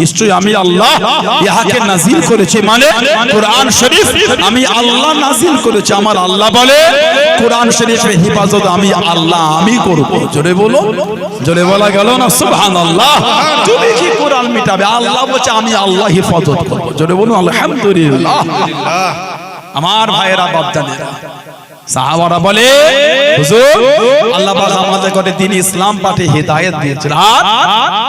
নিশ্চয়ই আমি আল্লাহ ইহাকে নাজিল করেছি, মানে কোরআন শরীফ আমি আল্লাহ নাজিল করেছি। আমার আল্লাহ বলে কোরআন শরীফের হিফাজত আমি আল্লাহ আমি করব। জোরে বলো, জোরে বলা গেল না সুবহানাল্লাহ। তুমি কি কোরআন মিটাবে? আল্লাহ বলছে আমি আল্লাহ হিফাজত করব। জোরে বলুন আলহামদুলিল্লাহ। আমার ভাইয়েরা বাপজানেরা সাহাবারা বলে হুজুর আল্লাহ পাক আমাদের করে দ্বীন ইসলাম পাঠে হিদায়াত দিয়েছেন, আর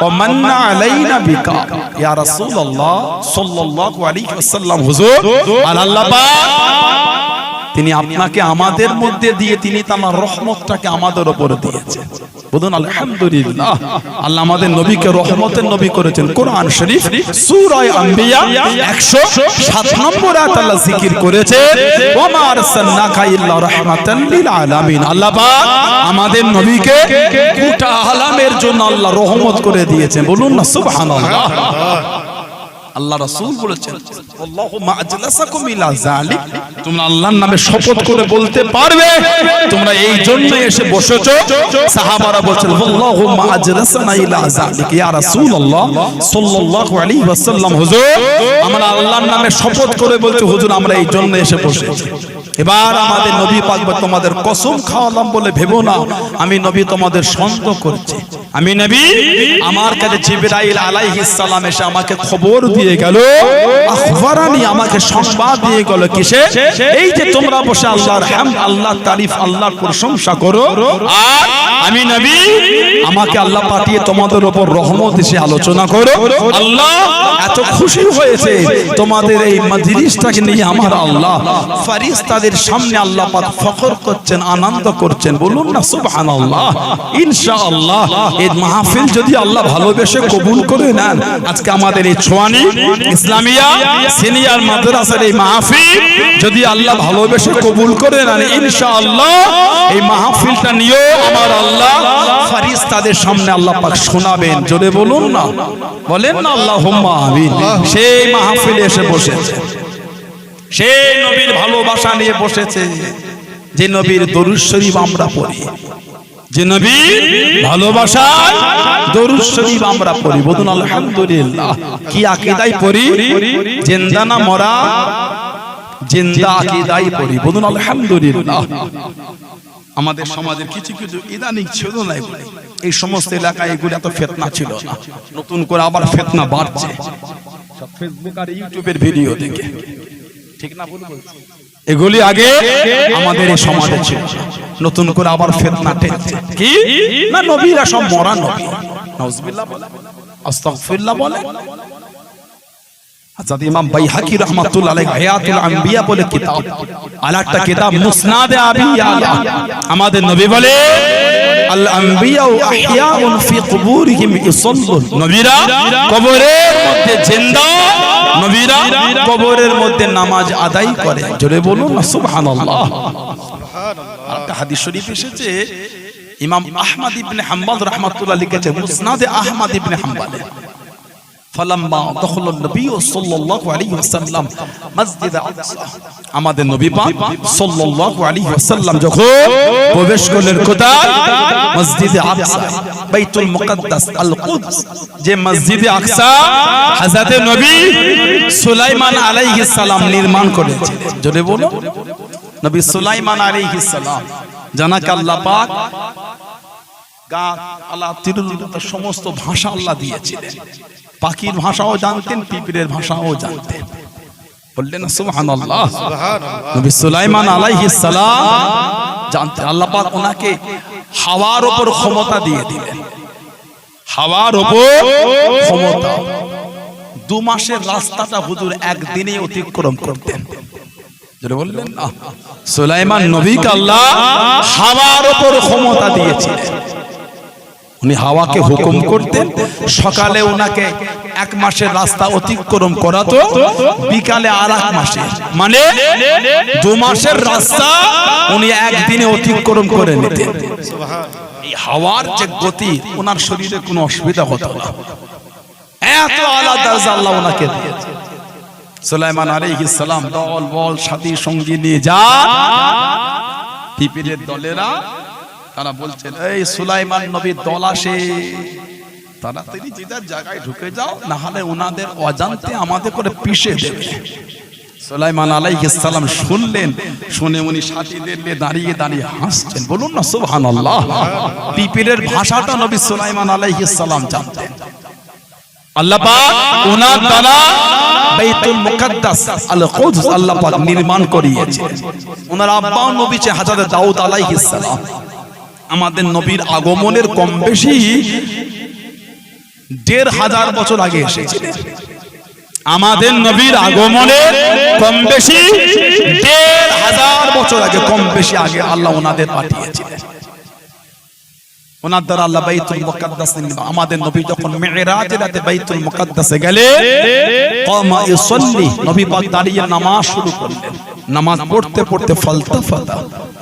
ওয়ামান্না আলাইনা বিকা ইয়া রাসূলুল্লাহ সাল্লাল্লাহু আলাইহি ওয়াসাল্লাম। হুজুর আল্লাহ পাক তিনি আপনাকে আমাদের মধ্যে দিয়ে তিনি তার রহমতটাকে আমাদের উপরে দিয়েছেন। বলুন আলহামদুলিল্লাহ। আল্লাহ আমাদের নবীকে রহমতের নবী করেছেন। কোরআন শরীফ সূরা আম্বিয়া 107 নম্বর আয়াত আল্লাহ জিকির করেছেন, ওয়া মা আরসালনাকা ইল্লা রাহমাতাল লিল আলামিন। আল্লাহ পাক আমাদের নবীকে গোটা আলামের জন্য আল্লাহ রহমত করে দিয়েছেন। বলুন না সুবহানাল্লাহ। আল্লাহ রাসূল বলেছেন আল্লাহু মা আজলাসাকুম ইলা যালিক, তোমরা আল্লাহর নামে শপথ করে বলতে পারবে তোমরা এই জন্য এসে বসেছো। সাহাবারা বলছেন আল্লাহু মা আজলাসানা ইলা যালিক ইয়া রাসূলুল্লাহ সাল্লাল্লাহু আলাইহি ওয়াসাল্লাম। হুজুর আমরা আল্লাহর নামে শপথ করে বলছি হুজুর আমরা এই জন্য এসে বসেছি। এবার আমাদের নবী পাক তোমাদের কসম খাওয়ালাম বলে ভেবো না আমি নবী তোমাদের সন্দেহ করছি। আমি নবী, আমার কাছে জিবরাইল আলাইহিস সালাম এসে আমাকে খবর দিয়ে গেল, আখবারানি আমাকে সংবাদ দিয়ে গেল কিসে? এই যে তোমরা বসে আল্লাহর হামদ আল্লাহর তারিফ আল্লাহর প্রশংসা করো, আর আমি নবী আমাকে আল্লাহ পাঠিয়ে তোমাদের উপর রহমত এসে আলোচনা করো। আল্লাহ এত খুশি হয়েছে তোমাদের এই মজলিসটাকে নিয়ে। আমার আল্লাহ ফেরেশতাদের সামনে আল্লাহ পাক ফখর করছেন, আনন্দ করছেন। বলুন না সুবহানাল্লাহ। ইনশাআল্লাহ এই মাহফিল যদি আল্লাহ ভালোবেসে কবুল করে নেন, আজকে আমাদের এই ছোয়ানি ইসলামিয়া সিনিয়র মাদ্রাসার এই মাহফিল যদি আল্লাহ ভালোবেসে কবুল করে নেন, ইনশাআল্লাহ এই মাহফিলটা নিয়ে আমার আল্লাহ ফেরেশতাদের সামনে আল্লাহ পাক শোনাবেন। জোরে বলুন না, বলেন না আল্লাহুম্মা আমিন। সেই মাহফিলে এসে বসেছে, সেই নবীর ভালোবাসা নিয়ে বসেছে, যে নবীর দরুদ শরীফ আমরা পড়ি, যে নবীর ভালোবাসায় দরুদ শরীফ আমরা পড়ি। বলুন আলহামদুলিল্লাহ। কি আকীদায় পড়ি? জিন্দা না মরা? জিন্দা আকীদায় পড়ি। বলুন আলহামদুলিল্লাহ। আমাদের সমাজের কিছু কিছু ইদানিং ছিল না, এই সমস্ত এলাকায় এগুলো এত ফিতনা ছিল না, নতুন করে আবার ফিতনা বাড়ছে সব ফেসবুক আর ইউটিউবের ভিডিও দেখে। ঠিক না ভুল বলছি? এগুলি আগে আমাদের এই সমাজে ছিল, নতুন করে আবার ফিতনা টেনছে। কি না নবীরা সব মরা নবী, নাউজুবিল্লাহ বলে, আস্তাগফিরুল্লাহ বলে। হযরত ইমাম বাইহাকি রাহমাতুল্লাহ আলাইহি হায়াতুল আম্বিয়া বলে কিতাব, আরেকটা কিতাব মুসনাদে আবি ইয়ালা। আমাদের নবী বলে আল আম্বিয়া আহইয়াউন ফি কুবুরিহিম ইসাল্লুন, নবীরা কবরের মধ্যে জিন্দা, নবীরা কবরের মধ্যে নামাজ আদায় করে। জোরে বলুন না সুবহানাল্লাহ। সুবহানাল্লাহ। একটা হাদিস শরীফ এসেছে, ইমাম আহমদ ইবনে হাম্বল রাহমাতুল্লাহ লিখেছে মুসনাদে আহমদ ইবনে হাম্বলে, ফালাম্মা দখলুন নবী সাল্লাল্লাহু আলাইহি ওয়াসাল্লাম মসজিদ আকসা, আমাদের নবী পাক সাল্লাল্লাহু আলাইহি ওয়াসাল্লাম যখন প্রবেশ করলেন কোথায়? মসজিদে আকসা, বাইতুল মুকদ্দাস আল কুদস, যে মসজিদে আকসা হযরত নবী সুলাইমান আলাইহিস সালাম নির্মাণ করেছিলেন। জোরে বলো, নবী সুলাইমান আলাইহিস সালাম জানাকে আল্লাহ পাক গাছ আল্লাহ তিরুল সমস্ত ভাষা আল্লাহ দিয়েছিলেন। পাখির ভাষাও জানতেন, পিঁপড়ের ভাষাও জানতেন। বললেন না সুবহানাল্লাহ। নবী সুলাইমান আলাইহিস সালাম জানতেন। আল্লাহ পাক ওনাকে হাওয়ার উপর ক্ষমতা দিয়ে দিলেন, হাওয়ার উপর ক্ষমতা। 2 মাসের রাস্তাটা হুজুর একদিনে অতিক্রম করতেন। যেটা বললেন না সুলাইমান নবীকে আল্লাহ হাওয়ার উপর ক্ষমতা দিয়েছিলেন। উনি হাওয়াকে হুকুম করতেন, সকালে ওনাকে 1 মাসের রাস্তা অতিক্রম করাতো, বিকালে আরেক মাসে, মানে 2 মাসের রাস্তা উনি একদিনে অতিক্রম করে নিতেন। এই হাওয়ার যে গতি ওনার শরীরে কোনো অসুবিধা হতো না, এত আলাদা দরজা আল্লাহ ওনাকে দিয়েছে। সুলাইমান আলাইহিস সালাম দল বল সাথী সঙ্গী নিয়ে যান, পিপিলের দলেরা তারা বলছেন এই সুলাইমান নবীর দল আসে, তাড়াতাড়ি যে যার জায়গায় ঢুকে যাও, না হলে ওনাদের অজান্তে আমাদের করে পিষে দেবে। সুলাইমান আলাইহিস সালাম শুনলেন, শুনে উনি সাথীদের নিয়ে দাঁড়িয়ে দাঁড়িয়ে হাসছেন। বলুন না সুবহানাল্লাহ। পিপিলের ভাষাটা নবী সুলাইমান আলাইহিস সালাম জানতেন। আল্লাহ পাক ওনার দ্বারা বাইতুল মুকাদ্দাস আল কুদস আল্লাহ পাক নির্মাণ করিয়েছেন। ওনার আব্বা নবী ছে হযরত দাউদ আলাইহিস সালাম। আমাদের নবীর আগমনের কম বেশি ১৫০০ বছর আগে এসেছিলেন। আমাদের নবীর আগমনের কম বেশি ১৫০০ বছর আগে, কম বেশি আগে আল্লাহ ওনাদের পাঠিয়েছিলেন। ওনার দ্বারা আল্লাহ বাইতুল মুকাদ্দাস, আমাদের নবী যখন মিরাজের রাতে বাইতুল মুকাদ্দাসে গেলেন, কামা ইউসাল্লি, নবী পাক দাঁড়িয়ে নামাজ শুরু করলেন। নামাজ পড়তে পড়তে ফালতাফাতা,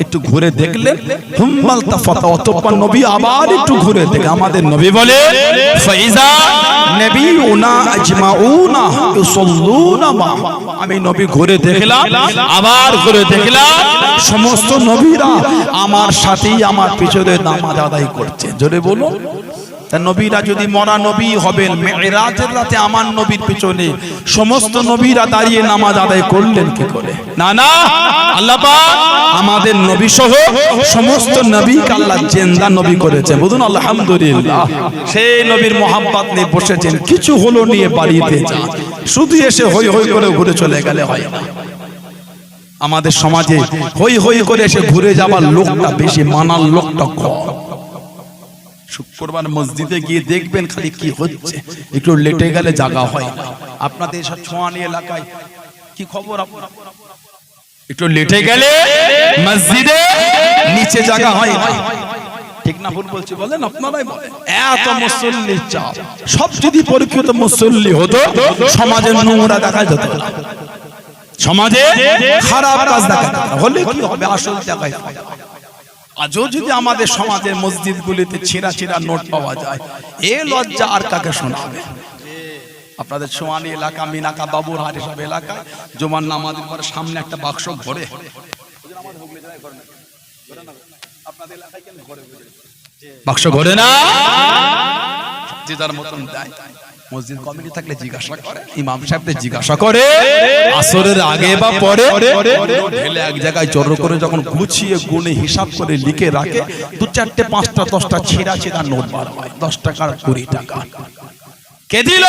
একটু ঘুরে দেখলেন, হুম্মালতাফাতা, অতঃপর নবী আবার একটু ঘুরে দেখে আমাদের নবী বলে ফাইজা নবিয়ুনা আজমাউনা ইউসাল্লুনা মা, আমি নবী ঘুরে দেখলাম, আবার ঘুরে দেখলাম সমস্ত নবীরা আমার সাথেই আমার পিছনে নামাজ আদায় করছে। জোরে বলুন। তা নবীরা যদি মরা নবী হবেন, মিরাজের রাতে আমার নবীর পিছনে সমস্ত নবীরা দাঁড়িয়ে নামাজ আদায় করলেন কি করে? না না, আল্লাহ পাক আমাদের নবী সহ সমস্ত নবীকে আল্লাহ জিন্দা নবী করেছে। বলুন আলহামদুলিল্লাহ। সেই নবীর মোহাব্বত নিয়ে বসেছেন, কিছু হলো নিয়ে বাড়িতে যান, শুধু এসে হই হই করে ঘুরে চলে গেলে হয় না। আমাদের সমাজে হই হই করে এসে ঘুরে যাবার লোকটা বেশি, মানার লোকটা কম। শুক্রবার মসজিদে গিয়ে দেখবেন খালি কি হচ্ছে, একটু লেটে গেলে জায়গা হয় না। আপনাদের সব ছোঁয়ানি এলাকায় কি খবর? একটু লেটে গেলে মসজিদে নিচে জায়গা হয় না, ঠিক না ভুল বলছি বলেন? আপনারাই বলেন। এত মুসল্লির চাপ, সব যদি পরীক্ষিত মুসল্লি হতো সমাজের নোংরা দেখা যেত না, সমাজে খারাপ কাজ দেখা যেত না। হলে কি হবে? আসল জায়গায়। আজও যদি আমাদের সমাজের মসজিদগুলিতে ছিঁড়া ছিঁড়া নোট পাওয়া যায়, এ লজ্জা আর কাকে শোনাবে? আপনাদের সোয়ানি এলাকা, মিনাকা, বাবুরহাট এসব এলাকায় জুমার নামাজের পরে সামনে একটা বাক্স ঘরে, বাক্স ঘরে না, যে যার মতন দেয়। মসজিদ কমিটি থাকলে জিজ্ঞাসা করে, ইমাম সাহেবদের জিজ্ঞাসা করে, আসরের আগে বা পরে ঢেলে এক জায়গায় জড়ো করে যখন গুছিয়ে গুনে হিসাব করে লিখে রাখে, 2, 4, 5টা 10টা ছিঁড়া ছিঁড়া নোট বার হয়, 10 টাকার 20 টাকা। কে দিল?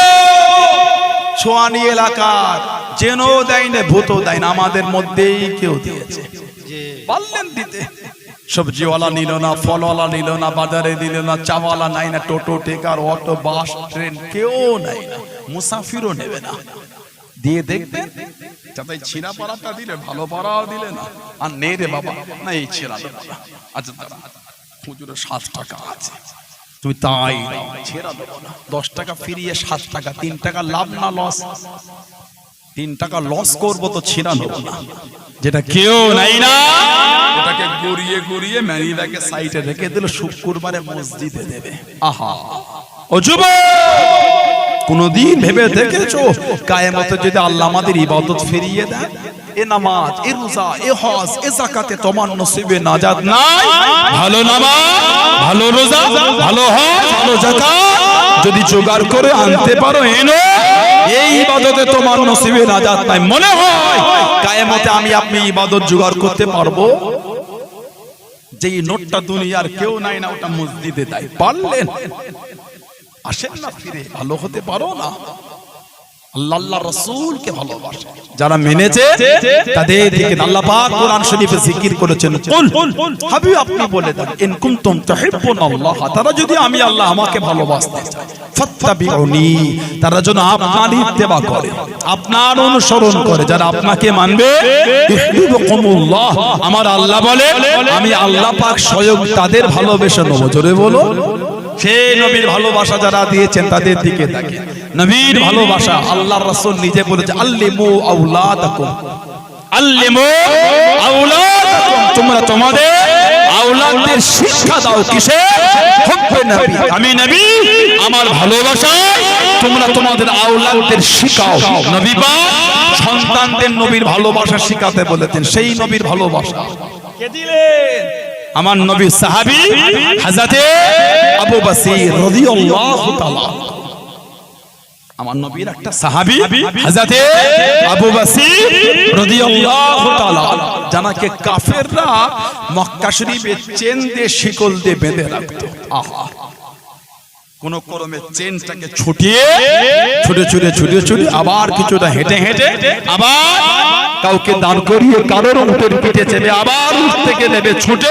ছোয়ানি এলাকার, জেনও দেয় না, ভূতও দেয় না, আমাদের মধ্যেই কেউ দিয়েছে। পারলেন দিতে। সবজিওয়ালা নিল না, ফলওয়ালা নিল না, বাজারে দিল না, চাওয়ালা নাই না, টোটো, টেকার, অটো, বাস, ট্রেন কেউ নাই না, মুসাফিরও নেবে না। দিয়ে দেখবেন যাতে ছিঁড়া পাড়াটা দিলে, ভালো পাড়াও দিলে না, আর নেই রে বাবা, না এই ছিঁড়া দেবো না। আচ্ছা হুজুরের 7 টাকা আছে, তুমি তাই ছেড়া দেবো না। 10 টাকা ফিরিয়ে 7 টাকা, 3 টাকা লাভ না লস? 3 টাকা লস করবো তো ছিঁড়া নেবো না। যেটা কেউ নাই না ওটাকে গড়িয়ে গড়িয়ে ম্যানিলাকে সাইডে রেখে দিল, শুক্রবারে মসজিদে দেবে। আহা ও যুবক, কোনদিন ভেবে দেখেছো কিয়ামতে যদি আল্লাহ আমাদের ইবাদত ফিরিয়ে দেন, এ নামাজ, এ রোজা, এ হজ, এ যাকাতে তোমার নসিবে নাজাত নাই? ভালো নামাজ, ভালো রোজা, ভালো হজ, ভালো যাকাত যদি জোগাড় করে আনতে পারো, এনো এই ইবাদতে তোমার নসিবে নাজাত নাই। মনে হয় কিয়ামতে আমি আপনি ইবাদত জোগাড় করতে পারবো? যেই নোটটা দুনিয়ার কেউ নাই না, ওটা মসজিদে দেয়। পারলেন? আসেন না ফিরে, ভালো হতে পারো না? আল্লাহ রাসূলকে ভালোবাসে যারা মেনেছে, তাদের দিকে আল্লাহ পাক কোরআন শরীফে জিকির করেছেন, কুল হাবিব আপনি বলে দেন, ইন কুনতুম তুহিব্বুনাল্লাহ, তারা যদি আমি আল্লাহ আমাকে ভালোবাসতে চায়, ফাত্তাবিউনি, তারা যেন আপনার ইত্তেবা করে, আপনার অনুসরণ করে। যারা আপনাকে মানবে, ইউহিব্বুকুমুল্লাহ, আমার আল্লাহ বলে আমি আল্লাহ পাক স্বয়ং তাদের ভালোবেসে নেব। জোরে বলো। সেই নবীর ভালোবাসা যারা দিয়েছেন তাদের দিকে তাকিয়ে, নবীর ভালোবাসা আল্লাহর রাসূল নিজে বলেছে, আল্লিমু আওলাদাকুম, আল্লিমু আওলাদাকুম, তোমরা তোমাদের আওলাদদের শিক্ষা দাও কিসে? হুব্বে নবী, আমি নবী আমার ভালোবাসা তোমরা তোমাদের আওলাদদের শিখাও। নবী পাক সন্তানদের নবীর ভালোবাসা শিখাতে বলেছেন, সেই নবীর ভালোবাসা কে দিলেন? আমার নবী সাহাবী হযরতে আবু বসির রাদিয়াল্লাহু তাআলা, আমার নবীর একটা সাহাবী হযরতে আবু বসির রাদিয়াল্লাহু তাআলা, জানাকে কাফেররা মক্কা শরীফে চেন দিয়ে শিকল দিয়ে বেঁধে রাখতো। আহা, কোন ক্রমে চেনটাকে ছুটিয়ে ছুটে আবার কিছুটা হেঁটে আবার কাউকে দান করিয়ে কারোর উপর পিঠে চেপে আবার উঠতে নেবে ছুটে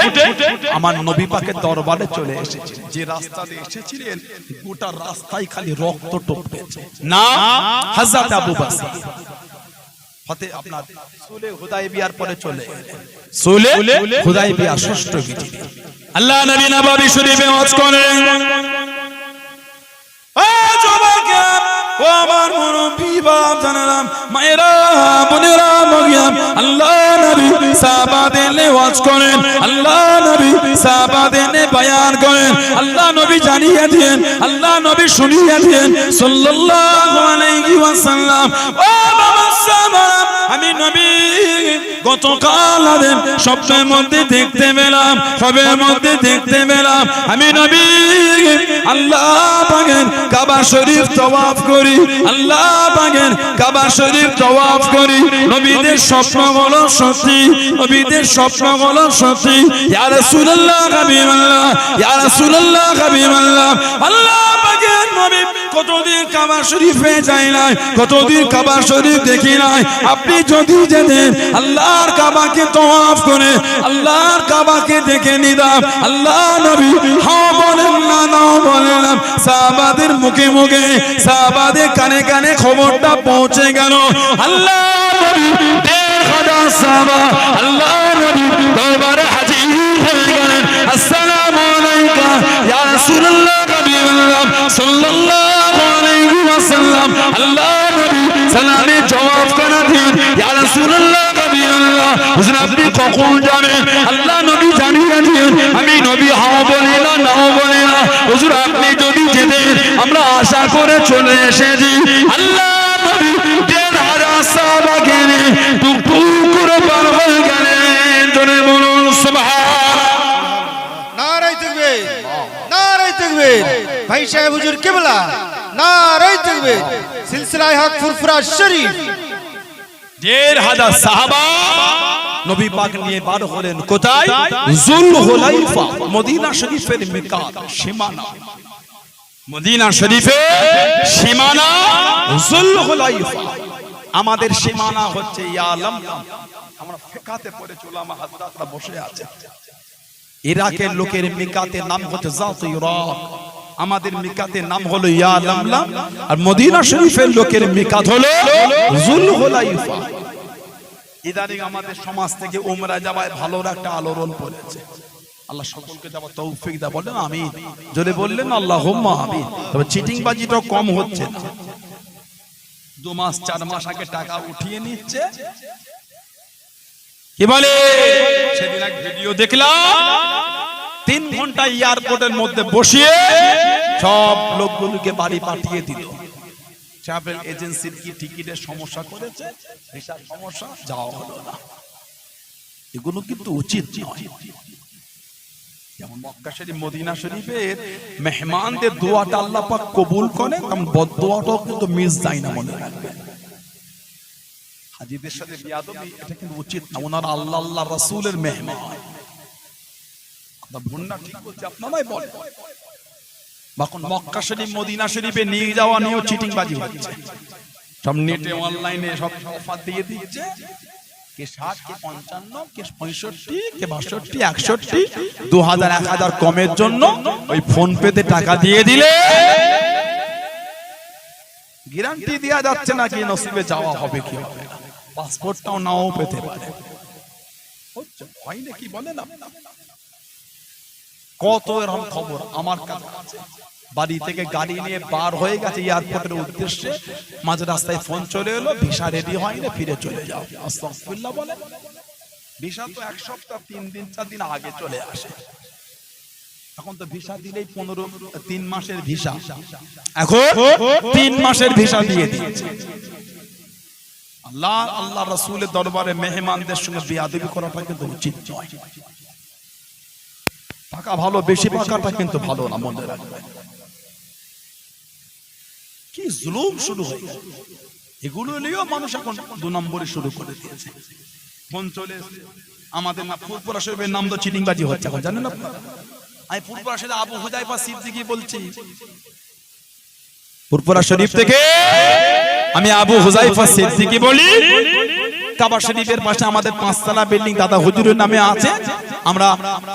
আমার নবী পাকের দরবারে চলে এসেছিলেন। যে রাস্তা দিয়ে এসেছিলেন গোটা রাস্তায় খালি রক্ত টপকেছে। না হযরত আবু বসর ফতে আপনার সুলে হুদায়বিয়ার পরে চলে সুলে হুদায়বিয়া ষষ্ঠ হিজরি আল্লাহ নবী নববী শরীফে ওয়াজ করেন। ও আমার মুরব্বি বাপ জানালাম মায়েরা বোনেরা মগিয়াম, আল্লাহ নবী সাহাবাদের ওয়াজ করেন, আল্লাহ নবী সাহাবাদের বয়ান করেন, আল্লাহ নবী জানিয়ে দেন, আল্লাহ নবী শুনিয়ে দেন সাল্লাল্লাহু আলাইহি ওয়াসাল্লাম। ও বাবা সাহাবারা, আমি নবী গতকাল আদেন স্বপ্নের মধ্যে দেখতে পেলাম, খবের মধ্যে দেখতে পেলাম আমি নবী আল্লাহ পাকের কাবা শরীফ তওয়াফ করি, আল্লাহ পাকের কাবা শরীফ তওয়াফ করি। নবীদের স্বপ্নগুলো সত্যি, নবীদের স্বপ্নগুলো সত্যি। ইয়া রাসূলুল্লাহ হাবিবাল্লাহ, ইয়া রাসূলুল্লাহ হাবিবাল্লাহ, আল্লাহ পাকের নবী কতদিন কাবা শরীফে যাই নাই, কতদিন কাবা শরীফ দেখি নাই। আপনি যদি যেতেন আল্লাহর কাবাকে তওয়াফ করে আল্লাহর কাবাকে দেখে নিতাম। আল্লাহ নবী হ্যাঁ বলেন না নাও বলেন না, সাহাবাদের মুখে মুখে সাহাবাদের কানে কানে খবরটা পৌঁছে গেল। আল্লাহ নবী ১,৫০০ সাহাবা আল্লাহ নবী দরবারে হাজির হয়ে গেলেন। আসসালামু আলাইকা ইয়া রাসূলুল্লাহ হাবিবাল্লাহ সাল্লাল্লাহু আলাইহি ওয়াসাল্লাম। আল্লাহ নবী সালামে জবাব করে দিন, ইয়া রাসূলুল্লাহ হাবিবাল্লাহ, হুজুর আপনি কখন যাবেন? আল্লাহ নবী জানিয়ে দিন, আমি নবী হ্যাঁ বলি না নাও বলি না, হুজুর আপনি যদি যেতেন আমরা আশা করে চলে এসেছি। আল্লাহ নবী ১,৫০০ সাহাবাকে নিয়ে টুকটুক করে পার হয়ে গেলেন। জোরে বলুন সুবহানাল্লাহ। নারায়ে তাকবীর, নারায়ে তাকবীর। ভাই সাহেব হুজুর কিবলা, নারায়ে তাকবীর। সিলসিলায়ে হক ফুরফুরা শরীফ। ১,৫০০ সাহাবা নবী পাক নিয়ে বার হলেন কোথায়? যুলহুলাইফা, মদিনা শরীফের মিকাত সীমানা, মদিনা শরীফের সীমানা যুলহুলাইফা। আমাদের সীমানা হচ্ছে ইয়া লামলাম। আমরা ফিকাতে পড়ে উলামা হাজরাতরা বসে আছে। ইরাকের লোকের মিকাতের নাম হচ্ছে জাতুল ইরাক, আমাদের মিকাতের নাম হলো ইয়া লামলাম, আর মদিনা শরীফের লোকের মিকাত হলো যুলহুলাইফা। ইদানিং আমাদের সমাজ থেকে উমরা যাওয়ায় ভালো একটা আলোড়ন পড়েছে। আল্লাহ সকলকে যাওয়ার তৌফিক দাও, বলেন আমিন। যদি বললেন আল্লাহুম্মা আমিন। তবে চিটিংবাজিটা কম হচ্ছে না। 2 মাস 4 মাস আগে টাকা উঠিয়ে নিচ্ছে, কি বলে সেদিন এক ভিডিও দেখলাম, 3 ঘন্টা এয়ারপোর্টের মধ্যে বসিয়ে সব লোকগুলোকে বাড়ি পাঠিয়ে দিল। ট্রাভেল এজেন্সির কি টিকিটের সমস্যা করেছে, ভিসার সমস্যা, যাওয়া হলো না। এগুলো কিন্তু উচিত নয়। যেমন মক্কা শরীফ মদিনা শরীফের মেহমানদের দোয়াটা আল্লাহ পাক কবুল করেন, কারণ বদদোয়াটাও কিন্তু মিস যায় না, মনে রাখবেন। হাজীদের সাথে বিয়াদবি এটা কিন্তু উচিত না। ওনারা আল্লাহ আল্লাহ রাসূলের মেহমান। কথা ভুল না, ঠিক বলছি আপনারাই বলেন। এখন মক্কা শরীফ মদিনা শরীফে নিয়ে যাওয়া নিয়েও চিটিংবাজি হচ্ছে। সব নেটে অনলাইনে সব অফার দিয়ে দিচ্ছে, কে 60 কে 55 কে 65 কে 62 61 2000 1000 কমের জন্য ওই ফোন পেতে টাকা দিয়ে দিলে গ্যারান্টি দেয়া যাচ্ছে না কি নসিবে যাওয়া হবে কি হবে না, পাসপোর্টটাও নাও পেতে পারে। হচ্ছে হয় নাকি বলেন আপনারা? কত এরকম খবর আমার কাছে আছে। বাড়ি থেকে গাড়ি নিয়ে বার হয়ে গেছে এয়ারপোর্টের উদ্দেশ্যে, মাঝ রাস্তায় ফোন চলে এলো, ভিসা রেডি হয়নি, ফিরে চলে যাও। আস্তাগফিরুল্লাহ বলে। ভিসা তো 1 সপ্তাহ 3 দিন 4 দিন আগে চলে আসে। এখন তো ভিসা দিলেই 3 মাসের ভিসা, এখন 3 মাসের ভিসা দিয়ে দিয়েছে। আল্লাহ আল্লাহ রাসূলের দরবারে মেহমানদের সঙ্গে বেয়াদবি করাটা কিন্তু উচিত নয়। পাকা ভালো, বেশি পাকাটা কিন্তু ভালো না, মনে রাখবেন। কি জুলুম শুরু হয়ে গেল, এগুলো নিয়েও মানুষ এখন 2 নম্বরে শুরু করে দিয়েছে। ফোন চলে এসেছে আমাদের, না ফুরফুরা শরীফের নাম তো চিটিংবাজি হচ্ছে এখন, জানেন আপনারা? আমি ফুরফুরা শরীফে আবু হুযায়ফা সিদ্দিকী বলছি, ফুরফুরা শরীফ থেকে আমি আবু হুযায়ফা সিদ্দিকী বলি। কাবা শরীফের পাশে আমাদের 5 তলা বিল্ডিং দাদা হুজুরের নামে আছে। আমরা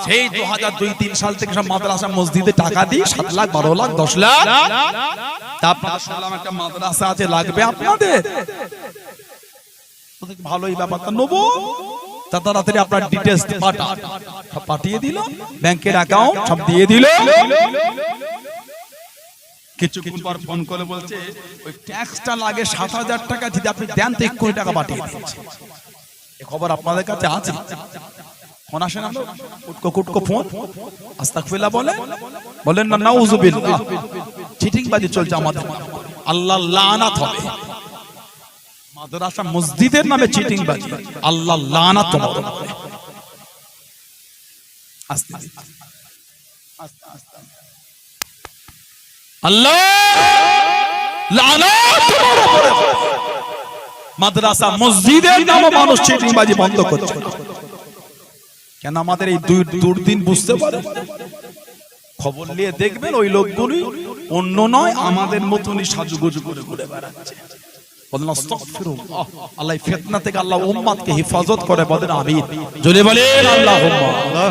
সেই 2002-3 সাল থেকে সব মাদ্রাসা মসজিদে টাকা দিই, 7 লাখ 12 লাখ 10 লাখ। তারপর শুনলাম একটা মাদ্রাসা আছে, লাগবে আপনাদের, ভালোই ব্যাপারটা নেবো। তাড়াতাড়ি আপনার ডিটেইলস পাঠিয়ে দিল, ব্যাংকের অ্যাকাউন্ট সব দিয়ে দিল। কিছুক্ষণ পর ফোন করে বলছে ওই ট্যাক্সটা লাগে 7,000 টাকা, যদি আপনি দেন তো 1 কোটি টাকা পাঠিয়ে দিচ্ছি। এই খবর আপনাদের কাছে আছে? ফোন আসে না, কুটকো ফোন, আস্তাগফিরুল্লাহ বলেন না, নাউযুবিল্লাহ। চিটিংবাজি চলছে আমাদের, আল্লাহ লানাত হবে। মাদ্রাসা মসজিদের নামে চিটিংবাজি, আল্লাহ লানাত হবে। আস্তে আস্তে আল্লাহ লানাত হবে। মাদ্রাসা মসজিদের নামে মানুষ চিটিংবাজি বন্ধ করছে কেন? আমাদের এই দুর্দিন বুঝতে পারে, খবর নিয়ে দেখবেন ওই লোকগুলি অন্য নয়, আমাদের মতনই সাজুগুজু করে ঘুরে বেড়াচ্ছে। বলেন আস্তাগফিরুল্লাহ। আল্লাহ ফিতনা থেকে আল্লাহ উম্মতকে হেফাজত করে, বলেন আমিন। জোরে বলেন আল্লাহুম্মা।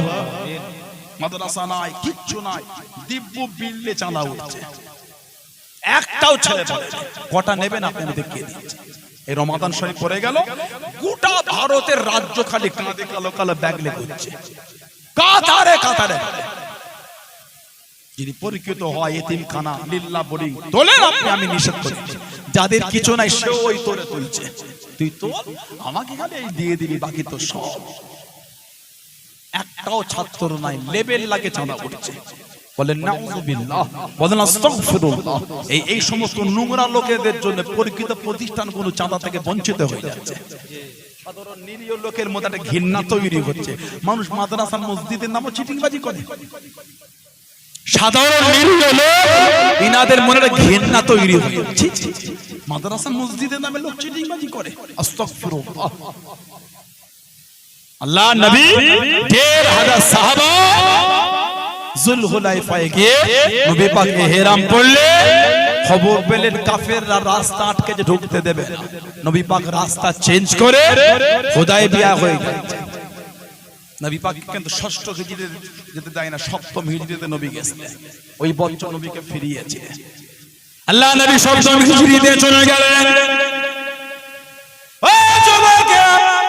মাদ্রাসা নাই, কিচ্ছু নাই, দিব্য বিল্লে চাঁদা উঠছে, একটাও ছেলে বলে কটা নেবেন আপনি, আমি দেখিয়ে দিচ্ছি। এই রমাদান শরীফ পড়ে গেল, গোটা ভারতের রাজ্য খালি কাঁধে কালো কালো ব্যাগ লেগে ঘুরছে, কাতারে কাতারে। যিনি পরীক্ষিত হয় এতিমখানা লিল্লাহ বোর্ডিং তোলেন আপনি, আমি নিষেধ করি। যাদের কিছু নাই সেও ওই তোরে তুলছে, তুই তো আমাকে খালি এই দিয়ে দিবি, বাকি তো সব। একটাও ছাত্র নাই, লেবেল লাগে চাঁদা উঠছে। বলেন নাউযুবিল্লাহ, বলেন আস্তাগফিরুল্লাহ। এই সমস্ত নোংরা লোকেদের জন্য পরীক্ষিত প্রতিষ্ঠানগুলো চাঁদা থেকে বঞ্চিত হয়ে যাচ্ছে। সাধারণ নিরীহ লোকের মধ্যে একটা ঘৃণা তৈরি হচ্ছে। মানুষ মাদ্রাসা মসজিদের নামে চিটিংবাজি করে, সাধারণ নিরীহ লোক ইনাদের মনে একটা ঘৃণা তৈরি হচ্ছে। মাদ্রাসা মসজিদের নামে লোক চিটিংবাজি করে, আস্তাগফিরুল্লাহ। আল্লাহ নবী 1,500 সাহাবা যুলহুলাইফায় গিয়ে নবী পাক ইহরাম পড়লে খবর পেলেন কাফেররা রাস্তা আটকে যে ঢুকতে দেবে না। নবী পাক রাস্তা চেঞ্জ করে হুদায়বিয়া হয়ে গেছে। নবী পাক কিন্তু 6ষ্ঠ হিজরিতে যেতে দেয় না, 7ম হিজরিতে নবী গেছিলেন, ওই বছর নবীকে ফিরিয়েছে। আল্লাহ নবী 7ম হিজরিতে চলে গেলেন।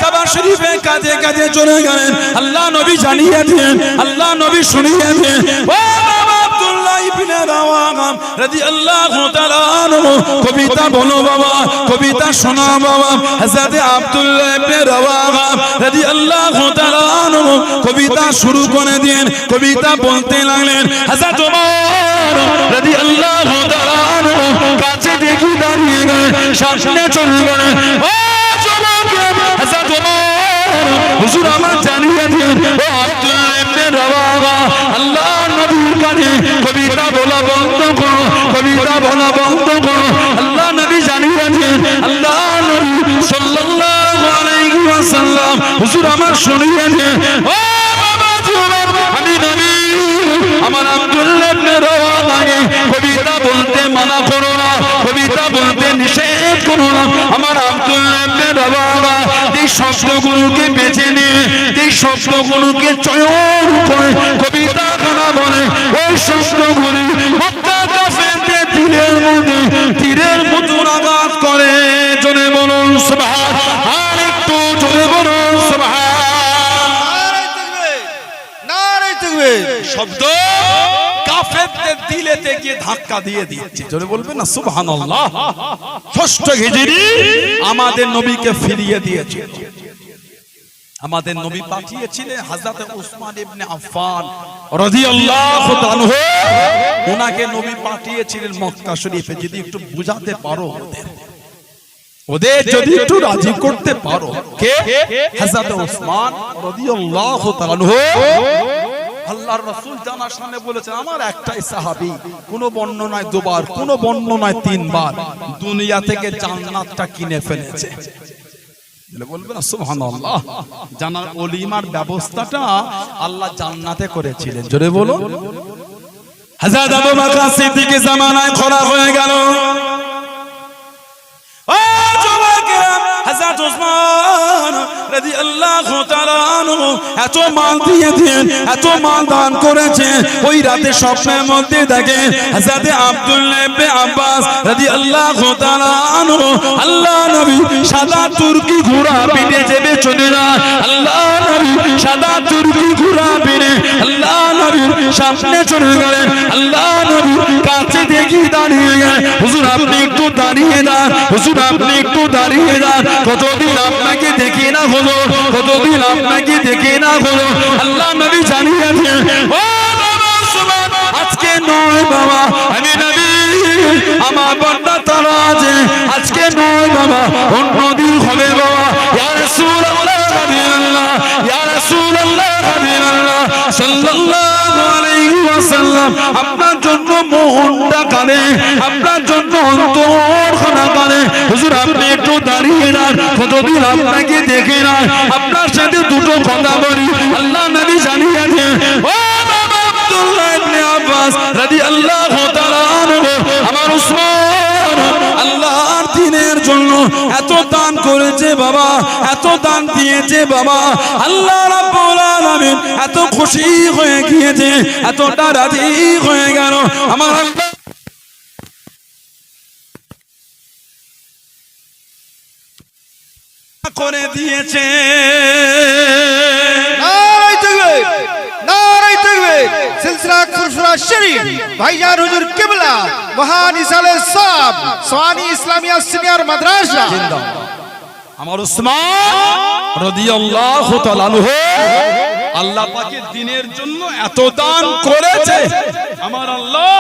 কাবা শরীফে কাজে কাজে চলে গেলেন। আল্লাহ নবী জানিয়ে দিলেন, আল্লাহ নবী শুনিয়ে দিলেন, ও বাবা আব্দুল্লাহ ইবনে রাওয়াহা রাদিয়াল্লাহু তাআলা আনহু, কবিতা বলো বাবা, কবিতা শোনা বাবা। হযরত আব্দুল্লাহ ইবনে রাওয়াহা রাদিয়াল্লাহু তাআলা আনহু কবিতা শুরু করে দিলেন, কবিতা বলতে লাগলেন। হযরত ওমর রাদিয়াল্লাহু তাআলা আনহু কাছে দেখি দাঁড়িয়ে গেলেন, সামনে চলে গেলেন। হুজুর আমার জানিয়ে দিন, ও আব্দুল্লাহ ইবনে রাওয়াহা, আল্লাহ নবীর কানে কবিতা বলা বন্ধ করো, কবিতা বলা বন্ধ করো। আল্লাহ নবী জানিয়ে দিন, আল্লাহ নবী সাল্লাল্লাহু আলাইহি ওয়াসাল্লাম হুজুর আমার শুনিয়ে দিন, ও বাবা যুবক, আমি নবী আমার আব্দুল্লাহ ইবনে রাওয়াহাকে কবিতা বলতে মানা করো না, কবিতা বলতে নিষেধ করো না। আমার আব্দুল্লাহ ইবনে রাওয়াহা এই শব্দগুলোকে বেছে নিয়ে, এই শব্দগুলোকে চয়ন করে কবিতা গানা বলে, ওই শব্দগুলি মুত্তাকাফিরদের তীরের মতো আঘাত করে। জোরে বলুন সুবহান, আর একটু জোরে বলুন সুবহান। নারে তাকবীর, নারে তাকবীর। শব্দ কাফেরদের দিলেতে গিয়ে ধাক্কা দিয়ে দিচ্ছে। জোরে বলবেন না সুবহানাল্লাহ। 6ষ্ঠ হিজরি আমাদের নবীকে ফিরিয়ে দিয়েছে। আমাদের নবী পাঠিয়েছিলেন হযরত উসমান ইবনে আফফান রাদিয়াল্লাহু তাআলা আনহু, ওনাকে নবী পাঠিয়েছিলেন মক্কা শরীফে। যদি একটু বুঝাতে পারো ওদের যদি একটু রাজি করতে পারো, কে? হযরত উসমান রাদিয়াল্লাহু তাআলা আনহু আল্লাহর রাসূল জানার সামনে বলেছেন আমার একটাই সাহাবী, কোন বর্ণনায় দুবার, কোন বর্ণনায় তিনবার দুনিয়া থেকে জান্নাতটা কিনে ফেলেছে। বলবেন না সুবহানাল্লাহ। জানার ওলিমার ব্যবস্থাটা আল্লাহ জান্নাতে করেছিলেন, জোরে বলো। হযরত আবু বকর সিদ্দিকের জামানায় খরা হয়ে গেল। হযরত ওসমান রাদিয়াল্লাহু তাআলা আনহু এত মাল দিয়েছেন, এত মাল দান করেছেন। ওই রাতে স্বপ্নের মধ্যে দেখে হযরত আব্দুল্লাহ ইবনে আব্বাস রাদিয়াল্লাহু তাআলা আনহু আল্লাহ নবী সাদা তুর্কি ঘোড়া পিঠে চেপে চলে যায়। আল্লাহ নবী সাদা তুর্কি ঘোড়া পিঠে আল্লাহ নবীর সামনে চলে গেলেন। আল্লাহ নবী কাছে দেখি দাঁড়িয়ে গেলেন। হুজুর আপনি একটু দাঁড়িয়ে যান, হুজুর আপনি একটু দাঁড়িয়ে যান, কতদিন আপনাকে দেখি না হলো, কতদিন আপনাকে দেখি না হলো। আল্লাহ নবী জানিয়েছেন ও বাবা সুবহান, আজকে নয় বাবা আমি নবী, আমার বান্দা তারা আছে, আজকে নয় বাবা অন্যদিন হবে বাবা। ইয়া রাসূলুল্লাহ হাবিবাল্লাহ, ইয়া রাসূলুল্লাহ হাবিবাল্লাহ সাল্লাল্লাহু আলাইহি ওয়াসাল্লাম আপনার জন্য মনটা কাঁদে, আপনার জন্য অন্তরখানা কাঁদে। হুজুর আপনি একটু দাঁড়িয়ে যান, কতদিন আপনাকে দেখে না, আপনার সাথে দুটো কথা বলি। আল্লাহ নবী জানিয়েছেন ও বাবা আব্দুল্লাহ ইবনে আব্বাস রাদিয়াল্লাহু তাআলা আনহু আমার উসমান আল্লাহর দ্বীনের জন্য এত দান করেছে বাবা, এত দান দিয়েছে বাবা। আল্লাহ রাব্বুল আলামিন এত খুশি হয়ে গিয়েছে, এতটা রাজি হয়ে গেল আমার আল্লাহ করে দিয়েছে। নারায়ে তাকবীর, নারায়ে তাকবীর। সিলসিলা ফুরফুরা শরীফ ভাইজান হুজুর কিবলা মহান ইসালে সাহেব সোয়ানি ইসলামিয়া সিনিয়র মাদ্রাসা আমার উসমান রাদিয়াল্লাহু তাআলা আনহু আল্লাহ পাকের দ্বীনের জন্য এত দান করেছে। আমার আল্লাহ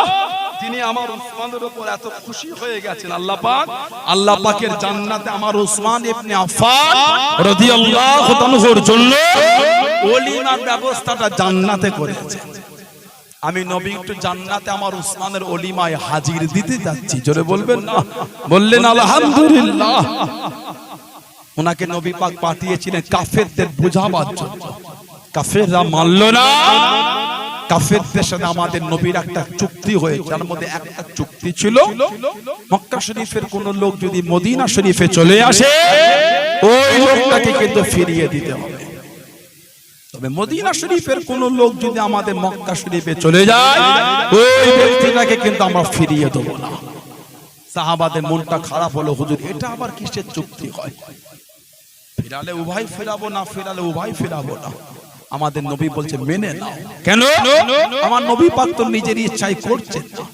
তিনি আমার উসমানের উপর এত খুশি হয়ে গেছেন। আল্লাহ পাকের জান্নাতে আমার উসমান ইবনে আফফান রাদিয়াল্লাহু তাআলার জন্য ওলিমার ব্যবস্থাটা জান্নাতে করেছে। আমি নবী একটু জান্নাতে আমার উসমানের ওলিমায় হাজির দিতে যাচ্ছি, জোরে বলবেন না? বললেন আলহামদুলিল্লাহ। ওনাকে নবী পাক পাঠিয়েছিলেন কাফেরদের বোঝাবার জন্য। কাফেররা মানল না। কাফেরদের সাথে আমাদের নবীর একটা চুক্তি হয়েছে, তার মধ্যে একটা চুক্তি ছিল মক্কা শরীফের কোন লোক যদি মদিনা শরীফে চলে আসে ওই লোকটাকে কিন্তু ফিরিয়ে দিতে হবে। তবে মদিনা শরীফের কোন লোক যদি আমাদের মক্কা শরীফে চলে যায় ওই ব্যক্তিটাকে কিন্তু আমরা ফিরিয়ে দেব না। সাহাবাদের মনটা খারাপ হলো, হুজুর এটা আবার কিসের চুক্তি হয়? ফিরালে উভয় ফেরাবো, না ফিরালে উভয় ফেরাবো না। আমাদের নবী বলছে মেনে নাও। কেন? আমার নবী পাক তো নিজের ইচ্ছাই করছেন না।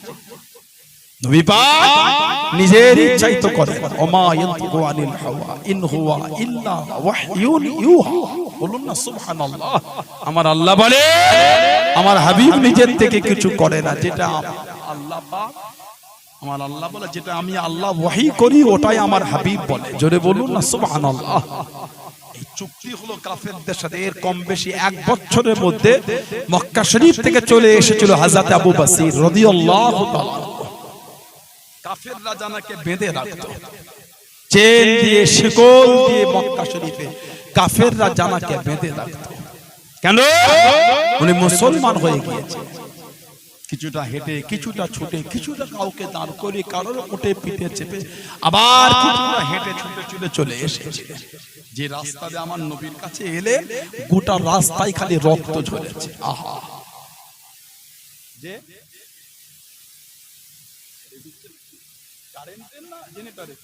নবী পাক নিজের ইচ্ছাই তো করেন। ওমা ইয়ানতিকু আনিল হাওয়া ইন হুয়া ইল্লা ওয়াহয়ুন ইউহা। বলুন না সুবহানাল্লাহ। আমার আল্লাহ বলে আমার হাবিব নিজের থেকে কিছু করে না, যেটা আল্লাহ পাক আমার আল্লাহ বলে যেটা আমি আল্লাহ ওয়াহি করি ওটাই আমার হাবিব বলে, জোরে বলুন না সুবহানাল্লাহ। এই চুক্তি হলো কাফেরদের সাথে। এর কম বেশি এক বছরের মধ্যে মক্কা শরীফ থেকে চলে এসেছিল হযরত আবু বসির রাদিয়াল্লাহু তাআলা। কাফেররা জানাকে বেঁধে রাখতো চেন দিয়ে, শিকল দিয়ে। মক্কা শরীফে কাফেররা জানাকে বেঁধে রাখতো। কেন? উনি মুসলমান হয়ে গিয়েছে। কিছুটা হেঁটে, কিছুটা ছুটে, কিছুটা কাউকে দাঁড় করে, কারোর উঠে পিঠে চেপে, আবার কিছুটা হেঁটে ছুটে ছুটে চলে এসেছে। যে রাস্তা দিয়ে আমার নবীর কাছে এলে গোটা রাস্তায় খালি রক্ত ঝরেছে। আহা, যে কারেন্টের না জেনারেটরের,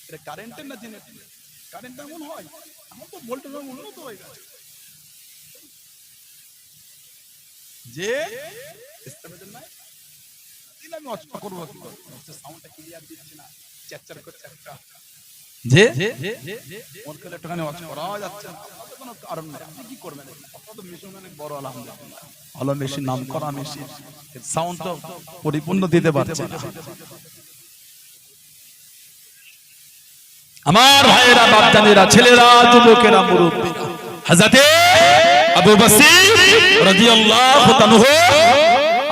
এটা কারেন্টের না জেনারেটরের? কারেন্ট এমন হয়, এখন তো ভোল্টেজ উন্নত হয়ে গেছে। যে আমি অচেনা করবো কি করে? সাউন্ডটা ক্লিয়ার দিচ্ছে না, চ্যাচার করছে একটা। যে ওর কাছে একটুখানি ওয়াচ করা যাচ্ছে না, কোনো কারণ নেই। আপনি কি করবেন? কত মেশিন অনেক বড়, আলহামদুলিল্লাহ ভালো মেশিন, নাম করা মেশিন, সাউন্ড তো পরিপূর্ণ দিতে পারছে না। আমার ভাইয়েরা, বাপজানেরা, ছেলেরা, যুবকেরা, মুরব্বীরা, হযরতে আবু বসির রাদিয়াল্লাহু তাআলা